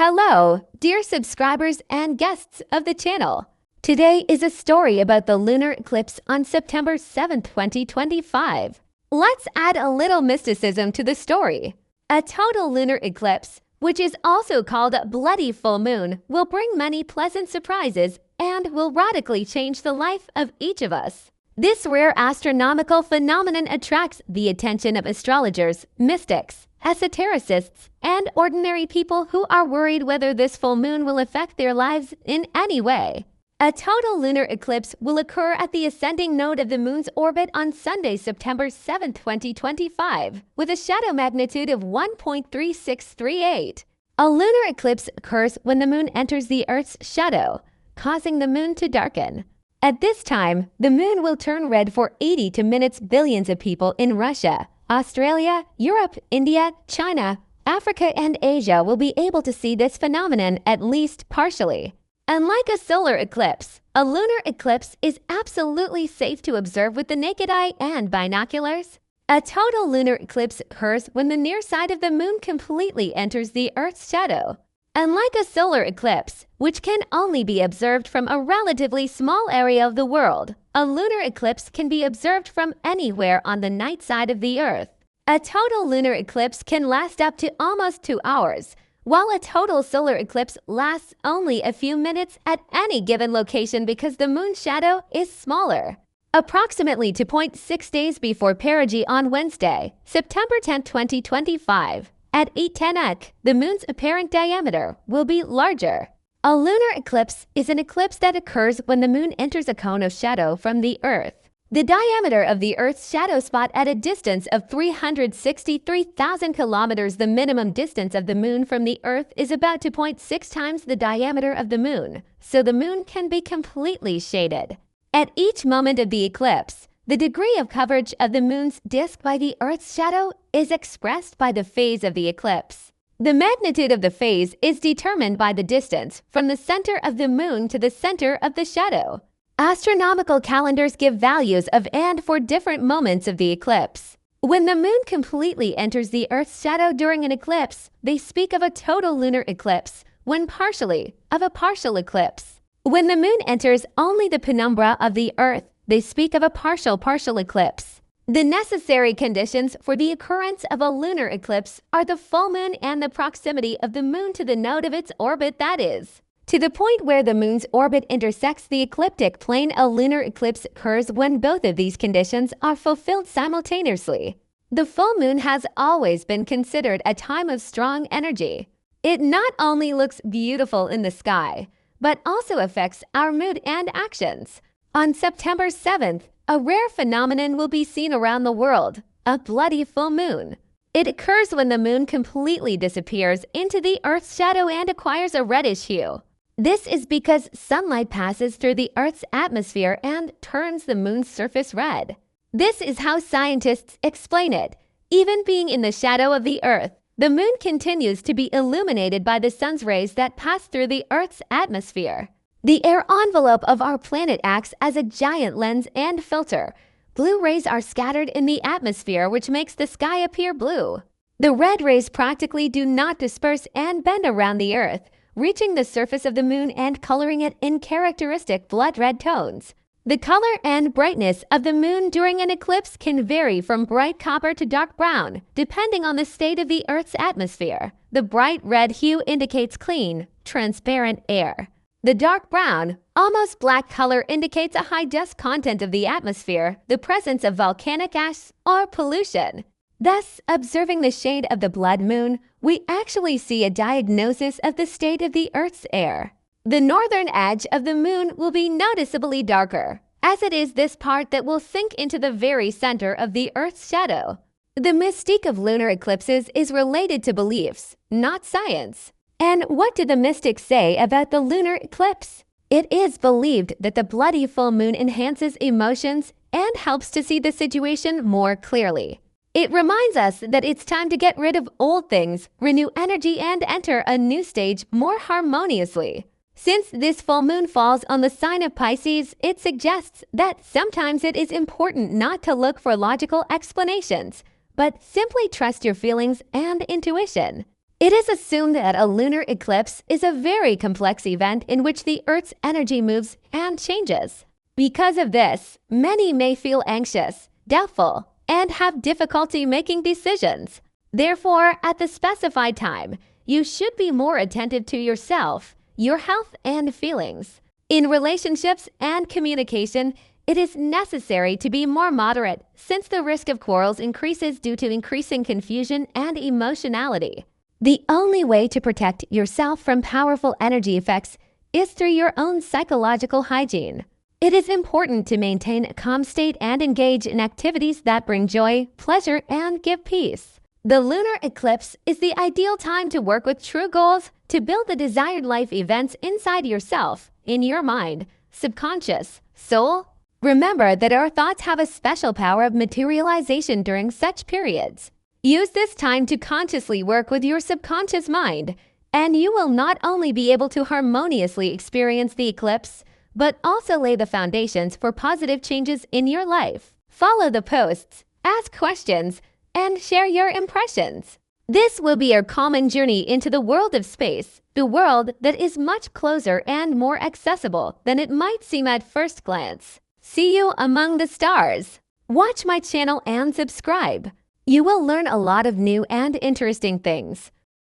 Hello, dear subscribers and guests of the channel. Today is a story about the lunar eclipse on September 7, 2025. Let's add a little mysticism to the story. A total lunar eclipse, which is also called a bloody full moon, will bring many pleasant surprises and will radically change the life of each of us. This rare astronomical phenomenon attracts the attention of astrologers, mystics, esotericists, and ordinary people who are worried whether this full moon will affect their lives in any way. A total lunar eclipse will occur at the ascending node of the moon's orbit on Sunday, September 7, 2025, with a shadow magnitude of 1.3638. A lunar eclipse occurs when the moon enters the Earth's shadow, causing the moon to darken. At this time, the moon will turn red for 80 minutes. Billions of people in Russia, Australia, Europe, India, China, Africa, and Asia will be able to see this phenomenon at least partially. Unlike a solar eclipse, a lunar eclipse is absolutely safe to observe with the naked eye and binoculars. A total lunar eclipse occurs when the near side of the moon completely enters the Earth's shadow. Unlike a solar eclipse, which can only be observed from a relatively small area of the world, a lunar eclipse can be observed from anywhere on the night side of the Earth. A total lunar eclipse can last up to almost 2 hours, while a total solar eclipse lasts only a few minutes at any given location because the moon's shadow is smaller. Approximately 2.6 days before perigee on Wednesday, September 10, 2025, at 8:10 AM, the moon's apparent diameter will be larger. A lunar eclipse is an eclipse that occurs when the moon enters a cone of shadow from the Earth. The diameter of the Earth's shadow spot at a distance of 363,000 kilometers. The minimum distance of the moon from the Earth is about 2.6 times the diameter of the moon, so the moon can be completely shaded. At each moment of the eclipse, the degree of coverage of the moon's disk by the Earth's shadow is expressed by the phase of the eclipse. The magnitude of the phase is determined by the distance from the center of the moon to the center of the shadow. Astronomical calendars give values of and for different moments of the eclipse. When the moon completely enters the Earth's shadow during an eclipse, they speak of a total lunar eclipse, when partially, of a partial eclipse. When the moon enters only the penumbra of the Earth, they speak of a partial eclipse. The necessary conditions for the occurrence of a lunar eclipse are the full moon and the proximity of the moon to the node of its orbit, that is, to the point where the moon's orbit intersects the ecliptic plane. A lunar eclipse occurs when both of these conditions are fulfilled simultaneously. The full moon has always been considered a time of strong energy. It not only looks beautiful in the sky, but also affects our mood and actions. On September 7th, a rare phenomenon will be seen around the world, a bloody full moon. It occurs when the moon completely disappears into the Earth's shadow and acquires a reddish hue. This is because sunlight passes through the Earth's atmosphere and turns the moon's surface red. This is how scientists explain it. Even being in the shadow of the Earth, the moon continues to be illuminated by the sun's rays that pass through the Earth's atmosphere. The air envelope of our planet acts as a giant lens and filter. Blue rays are scattered in the atmosphere, which makes the sky appear blue. The red rays practically do not disperse and bend around the Earth, reaching the surface of the moon and coloring it in characteristic blood red tones. The color and brightness of the moon during an eclipse can vary from bright copper to dark brown, depending on the state of the Earth's atmosphere. The bright red hue indicates clean, transparent air. The dark brown, almost black color indicates a high dust content of the atmosphere, the presence of volcanic ash or pollution. Thus, observing the shade of the blood moon, we actually see a diagnosis of the state of the Earth's air. The northern edge of the moon will be noticeably darker, as it is this part that will sink into the very center of the Earth's shadow. The mystique of lunar eclipses is related to beliefs, not science. And what do the mystics say about the lunar eclipse? It is believed that the bloody full moon enhances emotions and helps to see the situation more clearly. It reminds us that it's time to get rid of old things, renew energy, and enter a new stage more harmoniously. Since this full moon falls on the sign of Pisces, it suggests that sometimes it is important not to look for logical explanations, but simply trust your feelings and intuition. It is assumed that a lunar eclipse is a very complex event in which the Earth's energy moves and changes. Because of this, many may feel anxious, doubtful, and have difficulty making decisions. Therefore, at the specified time, you should be more attentive to yourself, your health, and feelings. In relationships and communication, it is necessary to be more moderate since the risk of quarrels increases due to increasing confusion and emotionality. The only way to protect yourself from powerful energy effects is through your own psychological hygiene. It is important to maintain a calm state and engage in activities that bring joy, pleasure, and give peace. The lunar eclipse is the ideal time to work with true goals to build the desired life events inside yourself, in your mind, subconscious, soul. Remember that our thoughts have a special power of materialization during such periods. Use this time to consciously work with your subconscious mind, and you will not only be able to harmoniously experience the eclipse, but also lay the foundations for positive changes in your life. Follow the posts, ask questions, and share your impressions. This will be our common journey into the world of space, the world that is much closer and more accessible than it might seem at first glance. See you among the stars. Watch my channel and subscribe. You will learn a lot of new and interesting things.